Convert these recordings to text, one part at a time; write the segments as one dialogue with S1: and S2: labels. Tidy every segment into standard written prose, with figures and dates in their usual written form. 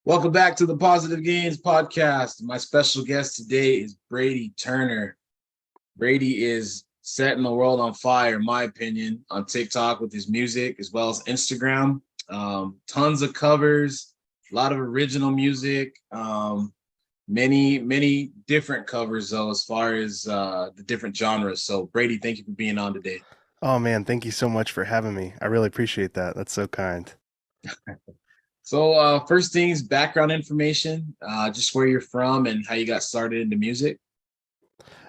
S1: Welcome back to the Positive Gains podcast. My special guest today is Brady Turner. Brady is setting the world on fire, in my opinion, on TikTok with his music as well as Instagram. Tons of covers, a lot of original music, many different covers though, as far as the different genres. So Brady, thank you for being on today.
S2: Oh man, thank you so much for having me. I really appreciate that. That's so kind.
S1: So first things, background information, just where you're from and how you got started into music.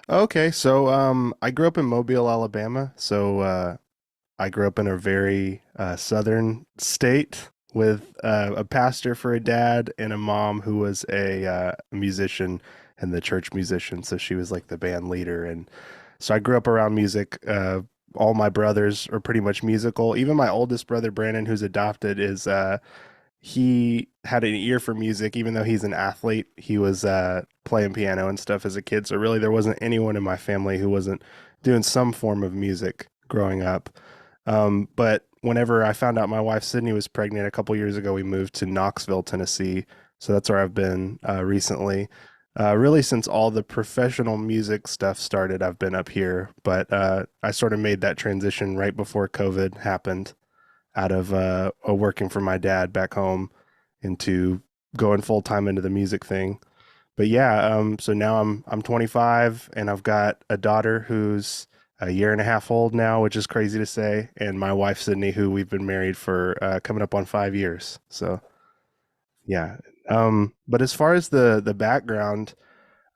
S2: Okay, so I grew up in Mobile, Alabama. I grew up in a very southern state with a pastor for a dad and a mom who was a musician and the church musician. So she was like the band leader, and so I grew up around music. All my brothers are pretty much musical. Even my oldest brother Brandon, who's adopted, is he had an ear for music. Even though he's an athlete, he was playing piano and stuff as a kid. So really there wasn't anyone in my family who wasn't doing some form of music growing up. But whenever I found out my wife Sydney was pregnant a couple years ago, we moved to Knoxville, Tennessee. So that's where I've been recently. Really, since all the professional music stuff started, I've been up here. But I sort of made that transition right before COVID happened, out of working for my dad back home into going full time into the music thing. But yeah, so now I'm 25 and I've got a daughter who's a year and a half old now, which is crazy to say, and my wife Sydney, who we've been married for coming up on 5 years. So yeah. But as far as the background,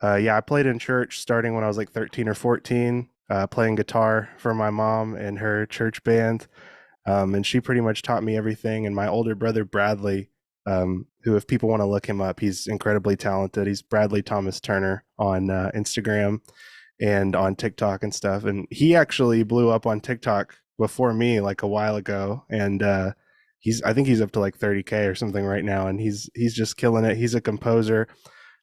S2: yeah, I played in church starting when I was like 13 or 14, playing guitar for my mom and her church band. And she pretty much taught me everything. And my older brother Bradley, who, if people want to look him up, he's incredibly talented. He's Bradley Thomas Turner on Instagram and on TikTok and stuff. And he actually blew up on TikTok before me, like a while ago. And I think he's up to like 30K or something right now, and he's just killing it. He's a composer,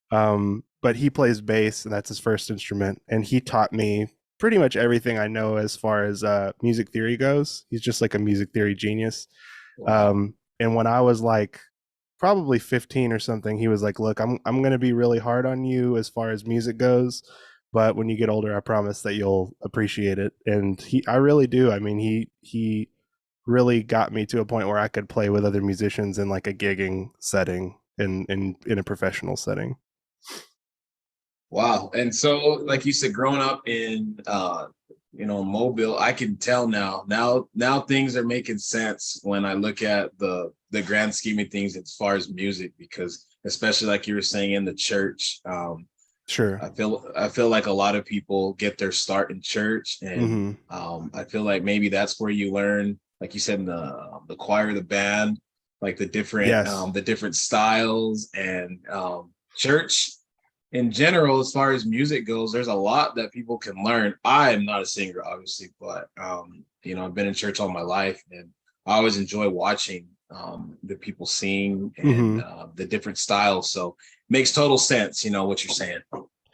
S2: but he plays bass, and that's his first instrument. And he taught me pretty much everything I know as far as music theory goes. He's just like a music theory genius.
S1: Wow.
S2: And when I was like probably 15 or something, he was like, "Look, I'm going to be really hard on you as far as music goes, but when you get older, I promise that you'll appreciate it." And I really do. I mean, he really got me to a point where I could play with other musicians in like a gigging setting, in a professional setting.
S1: Wow. And so, like you said, growing up in Mobile, I can tell now. Now things are making sense when I look at the grand scheme of things as far as music, because especially like you were saying in the church,
S2: Sure.
S1: I feel like a lot of people get their start in church, and
S2: Hmm.
S1: I feel like maybe that's where you learn, like you said, in the choir, the band, like
S2: Yes.
S1: the different styles, and church in general. As far as music goes, there's a lot that people can learn. I am not a singer, obviously, but I've been in church all my life, and I always enjoy watching the people sing and
S2: Hmm.
S1: the different styles. So makes total sense, what you're saying.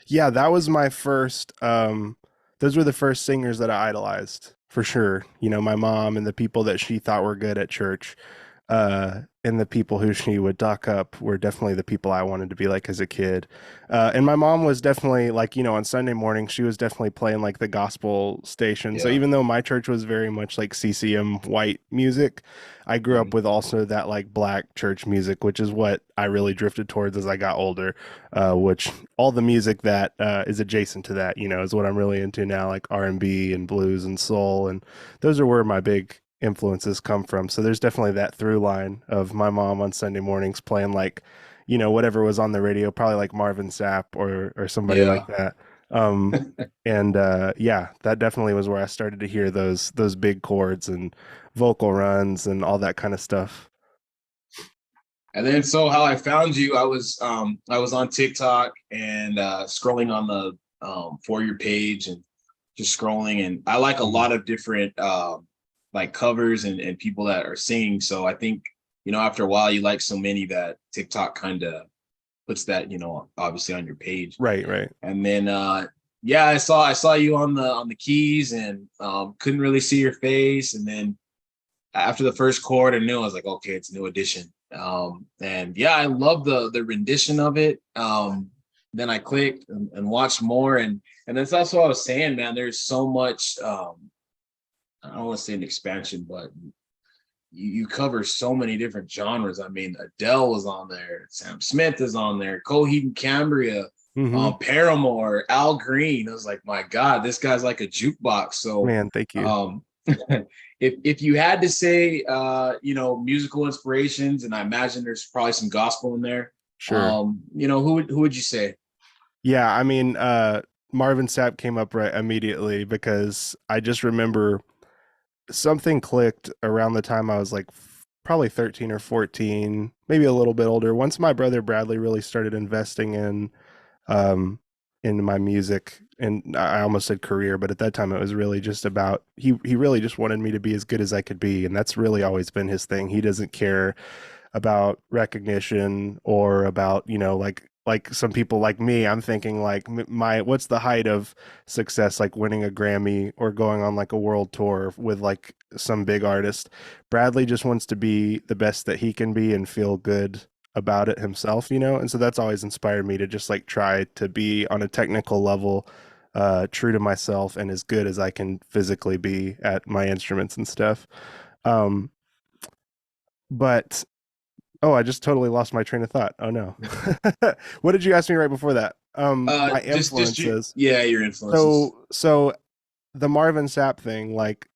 S2: Yeah, that was my first. Those were the first singers that I idolized for sure. You know, my mom and the people that she thought were good at church, and the people who she would talk up were definitely the people I wanted to be like as a kid. And my mom was definitely like, on Sunday morning, she was definitely playing like the gospel station. So
S1: Yeah.
S2: even though my church was very much like CCM white music, I grew up
S1: Mhm.
S2: with also that like black church music, which is what I really drifted towards as I got older. Which all the music that is adjacent to that, is what I'm really into now, like R&B and blues and soul, and those are where my big influences come from. So there's definitely that through line of my mom on Sunday mornings playing like, whatever was on the radio, probably like Marvin Sapp or somebody like
S1: Yeah.
S2: that. Um, and yeah, that definitely was where I started to hear those big chords and vocal runs and all that kind of stuff.
S1: And then so how I found you, I was on TikTok and scrolling on the for your page and just scrolling, and I like a
S2: Mhm.
S1: lot of different like covers and people that are singing. So I think, after a while you like so many that TikTok kind of puts that, obviously on your page.
S2: Right, right.
S1: And then yeah, I saw you on the keys, and couldn't really see your face. And then after the first chord, I knew, I was like, okay, it's New Edition. And yeah, I love the rendition of it. Then I clicked and watched more, and that's also what I was saying, man. There's so much. I don't want to say an expansion, but you cover so many different genres. I mean, Adele was on there, Sam Smith is on there, Coheed and Cambria,
S2: Hmm.
S1: Paramore, Al Green. I was like, my God, this guy's like a jukebox. So,
S2: Man, thank you.
S1: if you had to say, musical inspirations, and I imagine there's probably some gospel in there,
S2: Sure.
S1: who would you say?
S2: Yeah, I mean, Marvin Sapp came up right immediately because I just remember something clicked around the time I was like probably 13 or 14, maybe a little bit older. Once my brother Bradley really started investing um in my music, and I almost said career, but at that time it was really just about he really just wanted me to be as good as I could be, and that's really always been his thing. He doesn't care about recognition or about, like some people like me. I'm thinking like my what's the height of success, like winning a Grammy or going on like a world tour with like some big artist. Bradley just wants to be the best that he can be and feel good about it himself, and so that's always inspired me to just like try to be on a technical level true to myself and as good as I can physically be at my instruments and stuff. um but Oh, I just totally lost my train of thought. Oh no. What did you ask me right before that? My
S1: Just you,
S2: influences.
S1: yeah, your influences.
S2: So the Marvin Sapp thing, like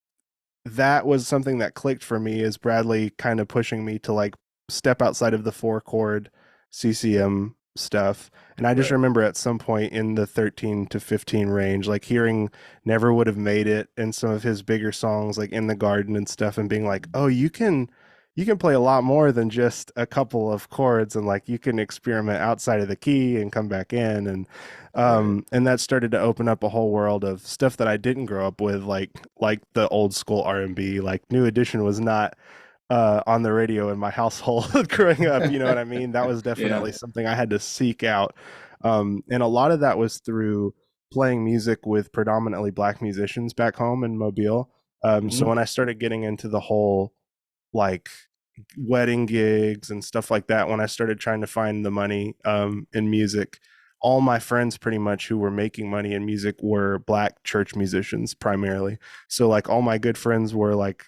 S2: that was something that clicked for me, is Bradley kind of pushing me to like step outside of the four chord CCM stuff. And I just
S1: Right.
S2: remember at some point in the 13 to 15 range, like hearing Never Would Have Made It and some of his bigger songs like In the Garden and stuff, and being like, oh, you can play a lot more than just a couple of chords, and like you can experiment outside of the key and come back in.
S1: Right.
S2: And that started to open up a whole world of stuff that I didn't grow up with, like the old school R&B. Like New Edition was not on the radio in my household growing up. You know what I mean? That was
S1: Yeah.
S2: definitely something I had to seek out. And a lot of that was through playing music with predominantly black musicians back home in Mobile. So
S1: Mhm.
S2: when I started getting into the whole like wedding gigs and stuff like that, when I started trying to find the money in music, all my friends pretty much who were making money in music were black church musicians primarily. So like all my good friends were like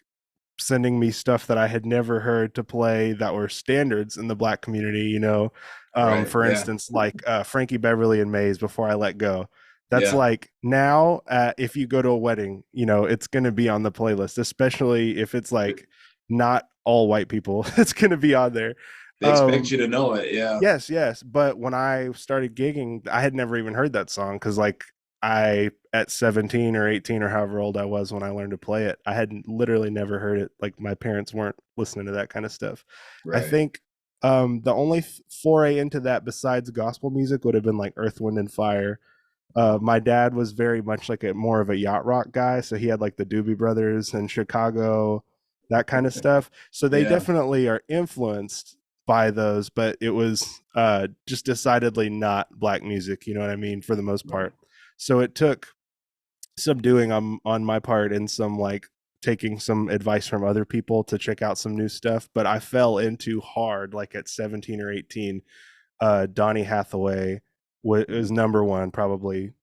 S2: sending me stuff that I had never heard to play that were standards in the black community.
S1: Right.
S2: For
S1: Yeah.
S2: instance, like Frankie Beverly and Mays, Before I Let Go. That's
S1: Yeah.
S2: like now, if you go to a wedding, it's going to be on the playlist, especially if it's like not all white people. It's going to be on there.
S1: They expect
S2: Um,
S1: you to know it. Yeah.
S2: Yes, yes. But when I started gigging, I had never even heard that song because, like, at 17 or 18 or however old I was when I learned to play it, I had literally never heard it. Like, my parents weren't listening to that kind of stuff. I
S1: Right.
S2: think the only foray into that besides gospel music would have been like Earth, Wind, and Fire.
S1: Oh,
S2: My dad was very much like a more of a yacht rock guy, so he had like the Doobie Brothers and Chicago, that kind of stuff. So they
S1: yeah.
S2: definitely are influenced by those, but it was just decidedly not black music. You know what I mean, for the most
S1: Right.
S2: part. So it took some doing on my part and some like taking some advice from other people to check out some new stuff. But I fell into hard like at 17 or 18. Donny Hathaway was number one, probably,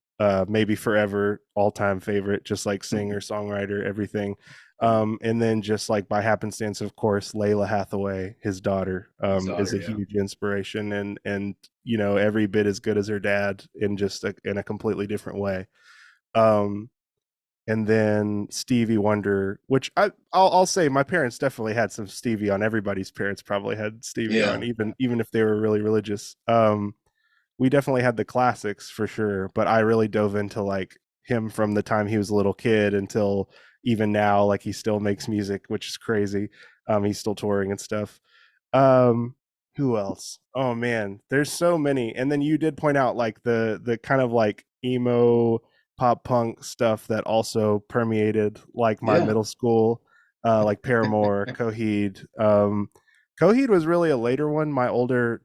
S2: maybe forever, all time favorite, just like singer, songwriter, everything.
S1: Yeah.
S2: And then just like by happenstance, of course, Layla Hathaway, his daughter,
S1: His
S2: is
S1: daughter.
S2: a
S1: Yeah.
S2: huge inspiration, and every bit as good as her dad in just in a completely different way. Um, and then Stevie Wonder, which I'll say my parents definitely had some Stevie on. Everybody's parents probably had Stevie on,
S1: Yeah.
S2: even if they were really religious. We definitely had the classics for sure, but I really dove into like him from the time he was a little kid until even now. Like he still makes music, which is crazy. He's still touring and stuff. Um, who else? Oh man, there's so many. And then you did point out like the kind of like emo pop punk stuff that also permeated like my
S1: Yeah.
S2: middle school, like Paramore, Coheed. Coheed was really a later one. My older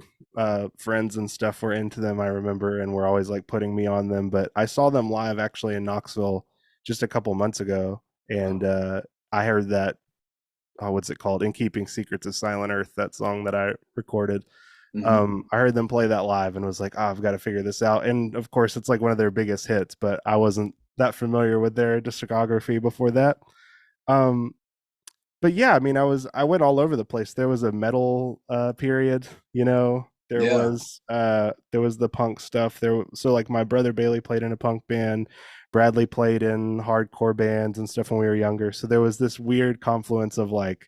S2: friends and stuff were into them, I remember, and were always like putting me on them. But I saw them live actually in Knoxville just a couple months ago, and
S1: Wow.
S2: I heard that oh, what's it called? In Keeping Secrets of Silent Earth, that song that I recorded.
S1: Hmm.
S2: I heard them play that live and was like, oh, I've got to figure this out. And of course, it's like one of their biggest hits, but I wasn't that familiar with their discography before that. Um, but yeah, I mean, I went all over the place. There was a metal period, you know.
S1: Yeah.
S2: There was the punk stuff. So like my brother Bailey played in a punk band. Bradley played in hardcore bands and stuff when we were younger. So there was this weird confluence of like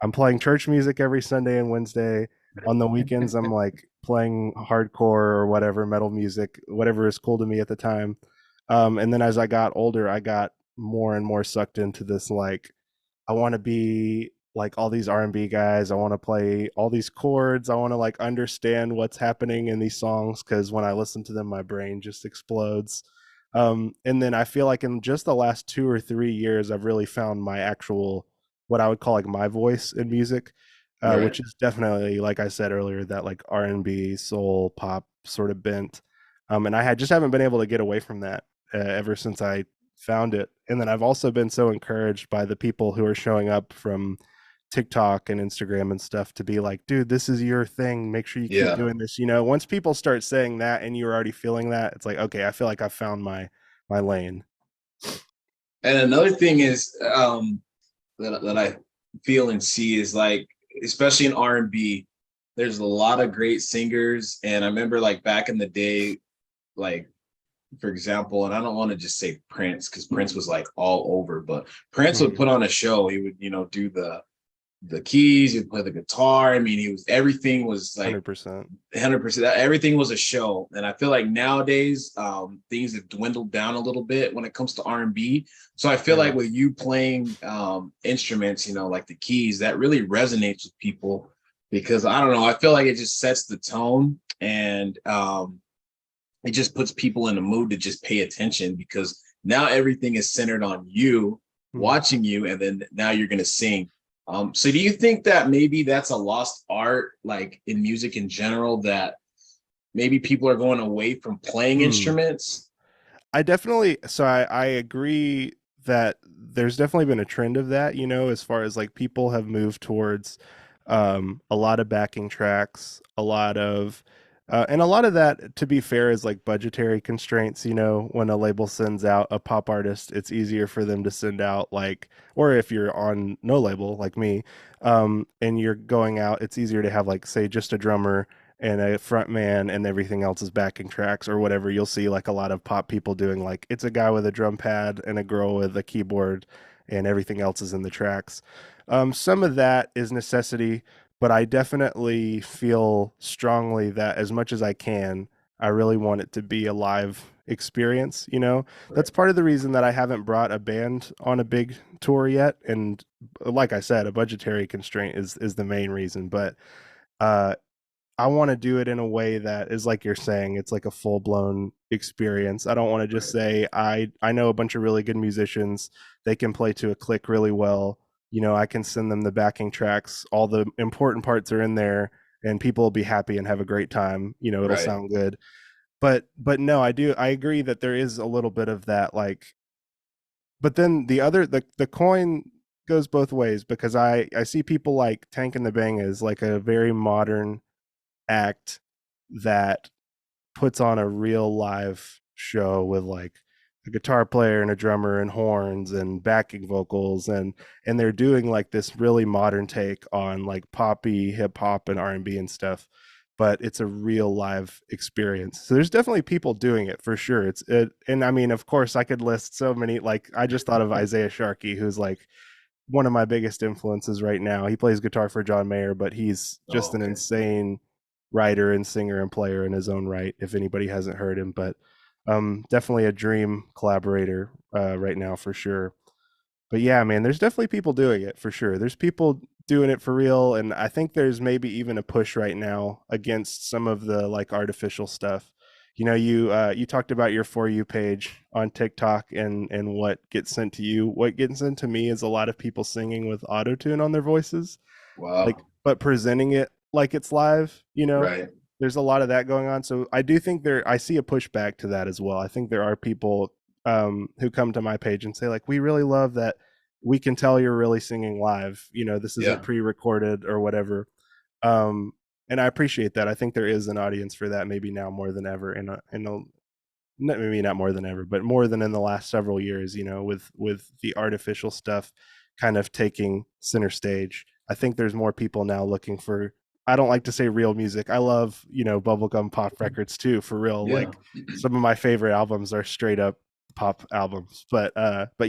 S2: I'm playing church music every Sunday and Wednesday. On the weekends, I'm like playing hardcore or whatever metal music, whatever is cool to me at the time. And then as I got older, I got more and more sucked into this like I want to be like all these R&B guys. I want to play all these chords. I want to like understand what's happening in these songs because when I listen to them, my brain just explodes. And then I feel like in just the last 2 or 3 years, I've really found my actual what I would call like my voice in music,
S1: Right.
S2: which is definitely like I said earlier that like R&B, soul, pop sort of bent. And I had just haven't been able to get away from that ever since I found it. And then I've also been so encouraged by the people who are showing up from TikTok and Instagram and stuff to be like, dude, this is your thing. Make sure you keep
S1: Yeah.
S2: doing this. You know, once people start saying that and you're already feeling that, it's like, okay, I feel like I found my lane.
S1: And another thing is that I feel and see is like, especially in R&B, there's a lot of great singers. And I remember like back in the day, like for example, and I don't want to just say Prince because Prince was like all over, but Prince would
S2: Mm-hmm.
S1: put on a show. He would, do the keys, he'd play the guitar. I mean, he was everything was like
S2: 100%.
S1: 100%. Everything was a show, and I feel like nowadays things have dwindled down a little bit when it comes to R&B. So I feel like
S2: Yeah.
S1: with you playing instruments, like the keys, that really resonates with people because I don't know. I feel like it just sets the tone and it just puts people in a mood to just pay attention because now everything is centered on you,
S2: Mm-hmm.
S1: watching you, and then now you're going to sing. So do you think that maybe that's a lost art, like in music in general, that maybe people are going away from playing
S2: Mm.
S1: instruments?
S2: I definitely I agree that there's definitely been a trend of that, you know, as far as like people have moved towards a lot of backing tracks, a lot of and a lot of that to be fair is like budgetary constraints, you know, when a label sends out a pop artist, it's easier for them to send out like or if you're on no label like me, and you're going out, it's easier to have like say just a drummer and a front man and everything else is backing tracks or whatever. You'll see like a lot of pop people doing like it's a guy with a drum pad and a girl with a keyboard and everything else is in the tracks. Some of that is necessity, but I definitely feel strongly that as much as I can, I really want it to be a live experience, you know.
S1: Right.
S2: That's part of the reason that I haven't brought a band on a big tour yet, and like I said, a budgetary constraint is the main reason, but uh I want to do it in a way that is like you're saying, it's like a full blown experience. I don't want to just
S1: Right.
S2: say I know a bunch of really good musicians. They can play to a click really well. You know, I can send them the backing tracks. All the important parts are in there, and people will be happy and have a great time. You know, it'll
S1: Right.
S2: sound good. But no, I agree that there is a little bit of that like. But then the coin goes both ways because I see people like Tank and the Bang as like a very modern act that puts on a real live show with like a guitar player and a drummer and horns and backing vocals and they're doing like this really modern take on like poppy hip hop and R&B and stuff, but it's a real live experience. So there's definitely people doing it for sure. And I mean of course I could list so many, like I just thought of Isaiah Sharkey, who's like one of my biggest influences right now. He plays guitar for John Mayer, but he's
S1: Oh,
S2: just an
S1: okay.
S2: insane writer and singer and player in his own right. If anybody hasn't heard him, but definitely a dream collaborator right now for sure. But yeah, man, there's definitely people doing it for sure. There's people doing it for real, and I think there's maybe even a push right now against some of the like artificial stuff. You know, you talked about your for you page on TikTok and what gets sent to you. What gets sent to me is a lot of people singing with auto tune on their voices, like
S1: Wow.
S2: but presenting it like it's live. You know,
S1: Right.
S2: there's a lot of that going on. So I do think I see a pushback to that as well. I think there are people who come to my page and say like, we really love that we can tell you're really singing live. This isn't
S1: Yeah.
S2: pre-recorded or whatever. Um, and I appreciate that. I think there is an audience for that, maybe now more than ever, maybe not more than ever, but more than in the last several years, with the artificial stuff kind of taking center stage. I think there's more people now looking for, I don't like to say real music. I love, bubblegum pop records too, for real.
S1: Yeah.
S2: Like some of my favorite albums are straight up pop albums. But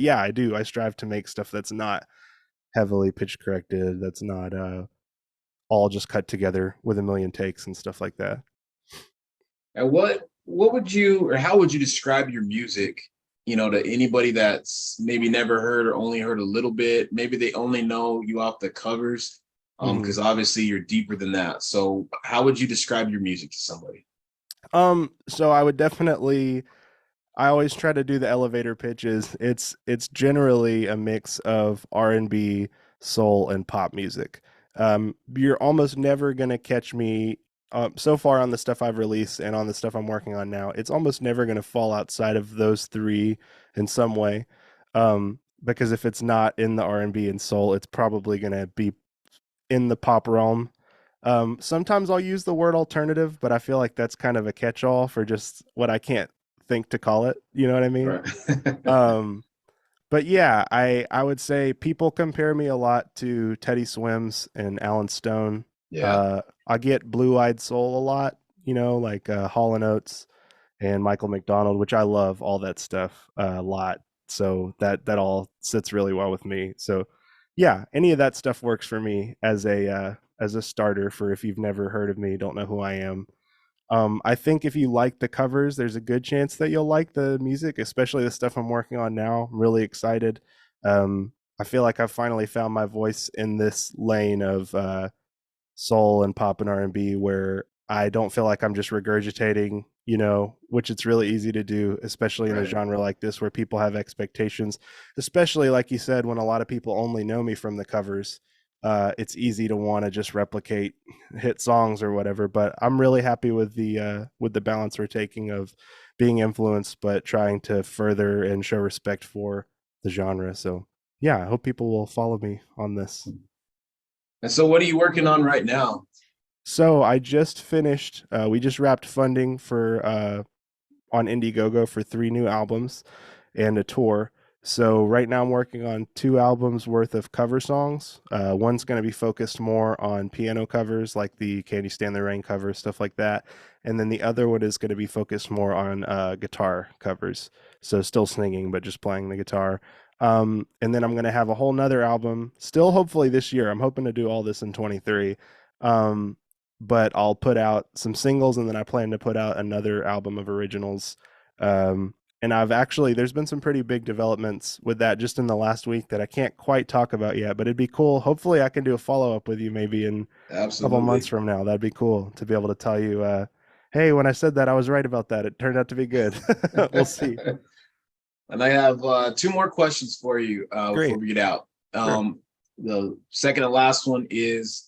S2: yeah, I do. I strive to make stuff that's not heavily pitch corrected, that's not all just cut together with a million takes and stuff like that.
S1: And what would you or how would you describe your music, to anybody that's maybe never heard or only heard a little bit? Maybe they only know you off the covers,
S2: Mhm.
S1: because obviously you're deeper than that. So how would you describe your music to somebody?
S2: So I would definitely, I always try to do the elevator pitches. It's generally a mix of R&B, soul, and pop music. You're almost never gonna catch me. So far on the stuff I've released and on the stuff I'm working on now, it's almost never gonna fall outside of those three in some way. Because if it's not in the R&B and soul, it's probably gonna be in the pop realm. Sometimes I'll use the word alternative, but I feel like that's kind of a catch-all for just what I can't think to call it. You know what I mean?
S1: Right.
S2: Um, but yeah, I would say people compare me a lot to Teddy Swims and Alan Stone.
S1: Yeah.
S2: I get Blue Eyed Soul a lot, like Hall and Oates and Michael McDonald, which I love all that stuff a lot. So that all sits really well with me. So yeah, any of that stuff works for me as a starter for if you've never heard of me, don't know who I am. I think if you like the covers, there's a good chance that you'll like the music, especially the stuff I'm working on now. I'm really excited. I feel like I've finally found my voice in this lane of soul and pop and R&B where I don't feel like I'm just regurgitating, which it's really easy to do, especially in a
S1: Right.
S2: genre like this where people have expectations, especially like you said, when a lot of people only know me from the covers. It's easy to want to just replicate hit songs or whatever, but I'm really happy with the balance we're taking of being influenced, but trying to further and show respect for the genre. So yeah, I hope people will follow me on this.
S1: And so what are you working on right now?
S2: So I just finished. We just wrapped funding for on Indiegogo for 3 new albums and a tour. So right now I'm working on 2 albums worth of cover songs. One's going to be focused more on piano covers, like the "Can You Stand the Rain" cover, stuff like that, and then the other one is going to be focused more on guitar covers. So still singing, but just playing the guitar. And then I'm going to have a whole nother album, still hopefully this year. I'm hoping to do all this in 23. Um, but I'll put out some singles and then I plan to put out another album of originals. And I've actually, there's been some pretty big developments with that just in the last week that I can't quite talk about yet, but it'd be cool. Hopefully, I can do a follow up with you maybe in a couple months
S1: Absolutely.
S2: from now. That'd be cool to be able to tell you, hey, when I said that, I was right about that. It turned out to be good. We'll see.
S1: And I have two more questions for you before
S2: Great.
S1: we get out.
S2: Sure.
S1: The second and last one is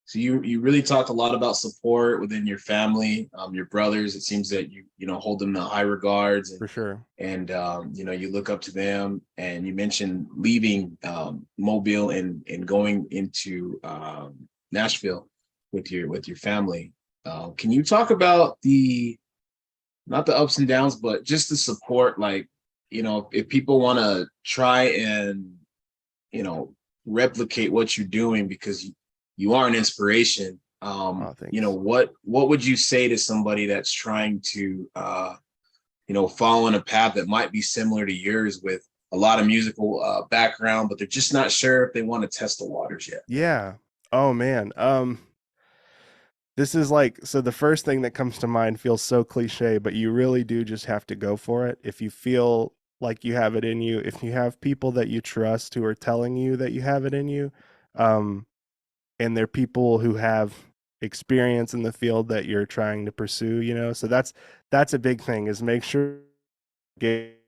S1: so you really talked a lot about support within your family, your brothers. It seems that you hold them in high regards
S2: For sure.
S1: and you look up to them. And you mentioned leaving Mobile and going into Nashville with your family. Can you talk about the not the ups and downs, but just the support? Like, if people want to try and, you know, replicate what you're doing because you are an inspiration.
S2: Oh, thanks.
S1: What would you say to somebody that's trying to, follow in a path that might be similar to yours with a lot of musical background, but they're just not sure if they want to test the waters yet?
S2: Yeah. Oh man. This is like, so the first thing that comes to mind feels so cliche, but you really do just have to go for it. If you feel like you have it in you, if you have people that you trust who are telling you that you have it in you, um, and they're people who have experience in the field that you're trying to pursue, so that's a big thing, is make sure you get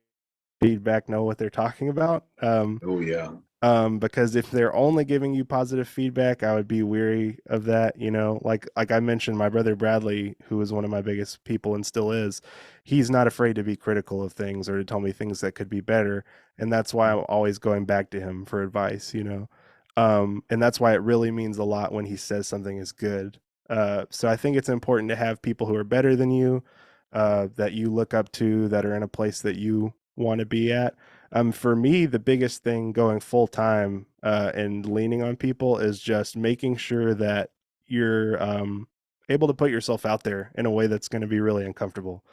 S2: feedback, know what they're talking about.
S1: Oh yeah.
S2: Because if they're only giving you positive feedback, I would be weary of that. Like I mentioned, my brother Bradley, who is one of my biggest people and still is, he's not afraid to be critical of things or to tell me things that could be better, and that's why I'm always going back to him for advice. And that's why it really means a lot when he says something is good. So I think it's important to have people who are better than you, that you look up to, that are in a place that you want to be at. For me, the biggest thing going full time and leaning on people is just making sure that you're able to put yourself out there in a way that's going to be really uncomfortable.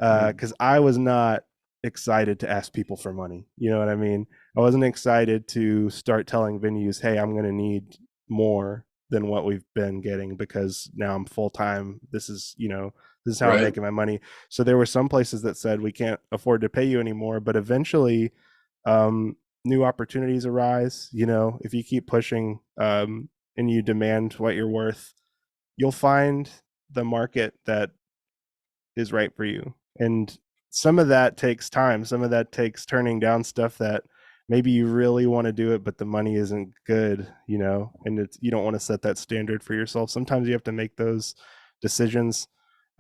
S1: Mm.
S2: Because I was not excited to ask people for money. You know what I mean? I wasn't excited to start telling venues, "Hey, I'm going to need more than what we've been getting because now I'm full time. This is how I'm
S1: Right.
S2: making my money." So there were some places that said we can't afford to pay you anymore, but eventually, um, new opportunities arise. If you keep pushing, and you demand what you're worth, you'll find the market that is right for you. And some of that takes time. Some of that takes turning down stuff that maybe you really want to do it, but the money isn't good, and you don't want to set that standard for yourself. Sometimes you have to make those decisions.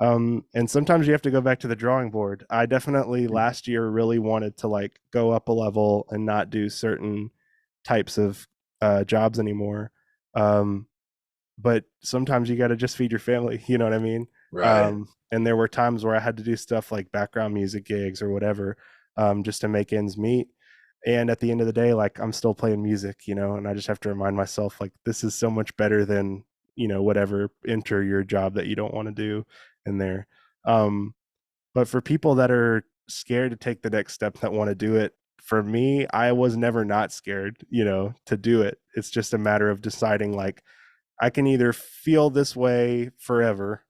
S2: And sometimes you have to go back to the drawing board. I definitely last year really wanted to like go up a level and not do certain types of jobs anymore. Um, but sometimes you got to just feed your family. You know what I mean?
S1: Right.
S2: And there were times where I had to do stuff like background music gigs or whatever, just to make ends meet. And at the end of the day, like I'm still playing music, and I just have to remind myself like this is so much better than whatever enter your job that you don't want to do in there. Um, but for people that are scared to take the next step that want to do it, for me, I was never not scared, to do it. It's just a matter of deciding like I can either feel this way forever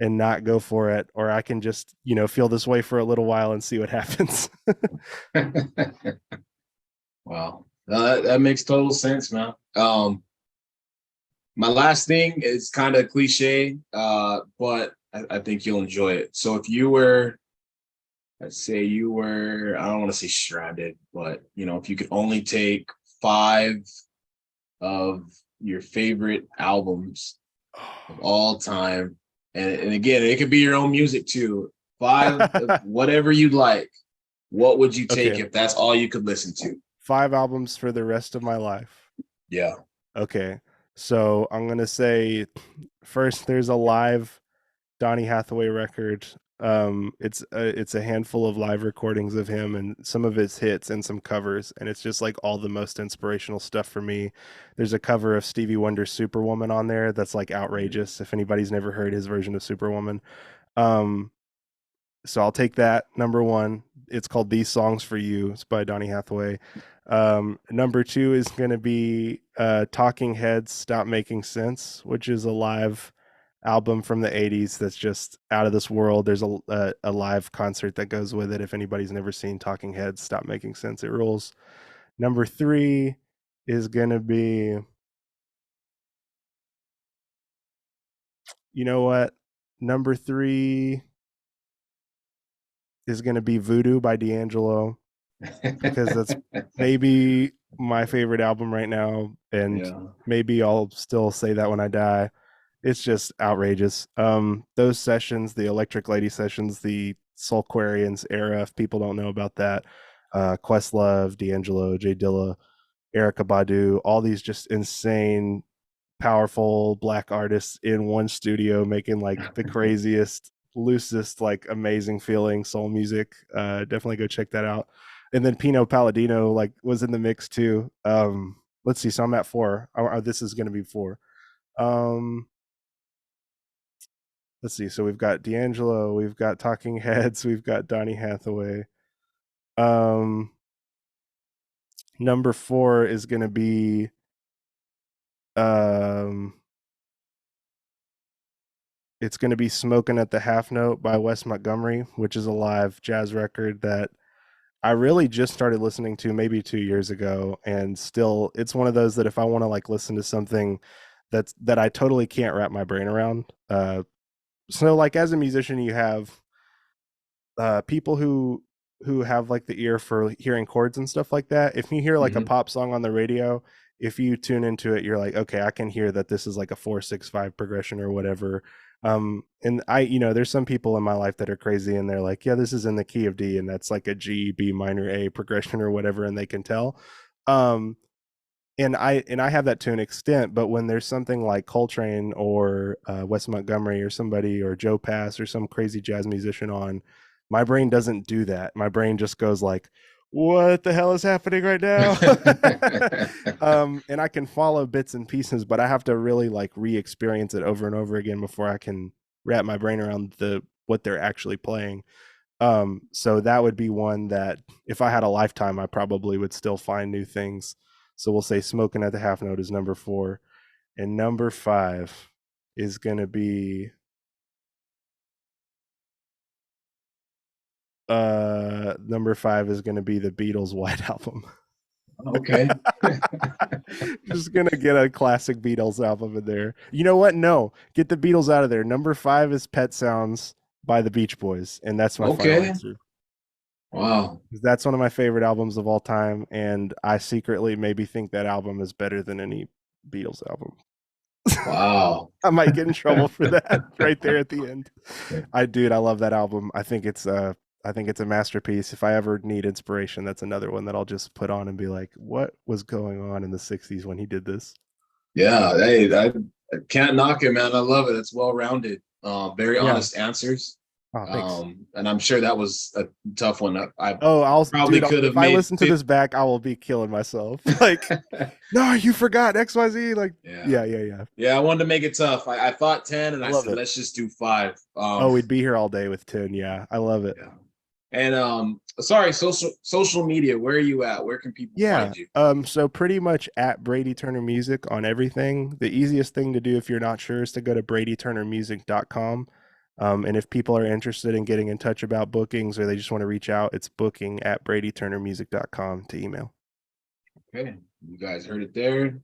S2: and not go for it, or I can just feel this way for a little while and see what happens.
S1: Wow. That makes total sense, man. My last thing is kind of cliche, but I think you'll enjoy it. So if you were, let's say you were, I don't want to say stranded, but if you could only take five of your favorite albums of all time, and again, it could be your own music too. Five of whatever you'd like. What would you take
S2: Okay,
S1: if that's all you could listen to?
S2: 5 albums for the rest of my life.
S1: Yeah.
S2: Okay, so I'm gonna say first there's a live Donny Hathaway record. It's a handful of live recordings of him and some of his hits and some covers, and it's just like all the most inspirational stuff for me. There's a cover of Stevie Wonder's Superwoman on there that's like outrageous. If anybody's never heard his version of Superwoman, um, so I'll take that. Number one, it's called "These Songs for You." It's by Donny Hathaway. Number two is going to be Talking Heads "Stop Making Sense," which is a live album from the 80s that's just out of this world. There's a live concert that goes with it. If anybody's never seen Talking Heads "Stop Making Sense," it rules. Number three is going to be, you know what? Number three is going to be "Voodoo" by D'Angelo, because that's maybe my favorite album right now, and
S1: Yeah.
S2: maybe I'll still say that when I die. It's just outrageous. Those sessions, the Electric Lady sessions, the Soulquarians era, if people don't know about that, Questlove, D'Angelo, Jay Dilla, Erica Badu, all these just insane, powerful black artists in one studio making like the craziest, loosest, like amazing feeling soul music. Definitely go check that out. And then Pino Palladino like was in the mix too. Let's see. So I'm at four. This is going to be four. Um, let's see. So we've got D'Angelo, we've got Talking Heads, we've got Donny Hathaway. Um, number four is going to be um it's going to be Smoking at the Half Note by Wes Montgomery, which is a live jazz record that I really just started listening to maybe 2 years ago. And still, it's one of those that if I want to like listen to something that I totally can't wrap my brain around. So like as a musician, you have people who who have like the ear for hearing chords and stuff like that, if you hear like a
S1: Hmm.
S2: pop song on the radio, if you tune into it, you're like, okay, I can hear that this is like a 4-6-5 progression or whatever. And there's some people in my life that are crazy and they're like, yeah, this is in the key of D and that's like a G, B minor, A progression or whatever, and they can tell. Um, and I have that to an extent, but when there's something like Coltrane or Wes Montgomery or somebody or Joe Pass or some crazy jazz musician on, my brain doesn't do that. My brain just goes like, "What the hell is happening right now?" And I can follow bits and pieces, but I have to really like re-experience it over and over again before I can wrap my brain around the what they're actually playing. So that would be one that if I had a lifetime, I probably would still find new things. So we'll say Smoking at the Half Note is number 4. And number 5 is going to be number 5 is going to be the Beatles White Album.
S1: Okay.
S2: Just going to get a classic Beatles album in there. You know what? No, get the Beatles out of there. Number 5 is Pet Sounds by the Beach Boys, and that's my final
S1: Okay.
S2: answer.
S1: Wow.
S2: That's one of my favorite albums of all time, and I secretly maybe think that album is better than any Beatles album.
S1: Wow.
S2: I might get in trouble for that right there at the end. I love that album. I think it's a masterpiece. If I ever need inspiration, that's another one that I'll just put on and be like, what was going on in the 60s when he did this?
S1: Yeah. Hey, I can't knock it, man. I love it. It's well rounded. Very
S2: Yeah.
S1: honest answers.
S2: Oh, thanks.
S1: And I'm sure that was a tough one. I
S2: Oh,
S1: probably could
S2: if
S1: have
S2: I
S1: made
S2: listen to
S1: 50.
S2: this back, I will be killing myself. Like, no, you forgot XYZ. Like,
S1: Yeah.
S2: yeah.
S1: Yeah, I wanted to make it tough. I thought 10 and
S2: I
S1: I
S2: love
S1: said,
S2: it.
S1: let's just do 5.
S2: Oh, we'd be here all day with 10. Yeah, I love it.
S1: Yeah. And sorry, social media, where are you at? Where can people
S2: Yeah.
S1: find you?
S2: So pretty much at Brady Turner Music on everything. The easiest thing to do if you're not sure is to go to bradyturnermusic.com. And if people are interested in getting in touch about bookings or they just want to reach out, it's booking at bradyturnermusic.com to email.
S1: Okay, you guys heard it there.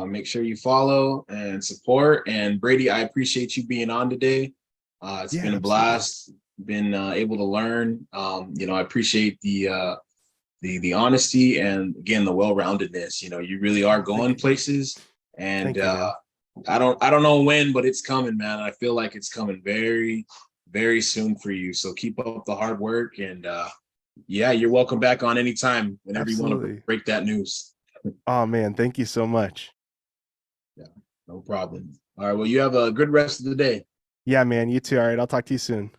S1: Make sure you follow and support. And Brady, I appreciate you being on today. It's
S2: Yeah,
S1: been a
S2: absolutely.
S1: blast. Been able to learn. I appreciate the honesty and again the well-roundedness. You really are
S2: Oh, thank
S1: going
S2: you.
S1: places, and
S2: Thank you, man.
S1: I don't know when, but it's coming, man. I feel like it's coming very, very soon for you. So keep up the hard work, and yeah, you're welcome back on anytime whenever you want to
S2: Absolutely.
S1: break that news.
S2: Oh man, thank you so much.
S1: Yeah, no problem. All right, well, you have a good rest of the day.
S2: Yeah, man, you too. All right, I'll talk to you soon.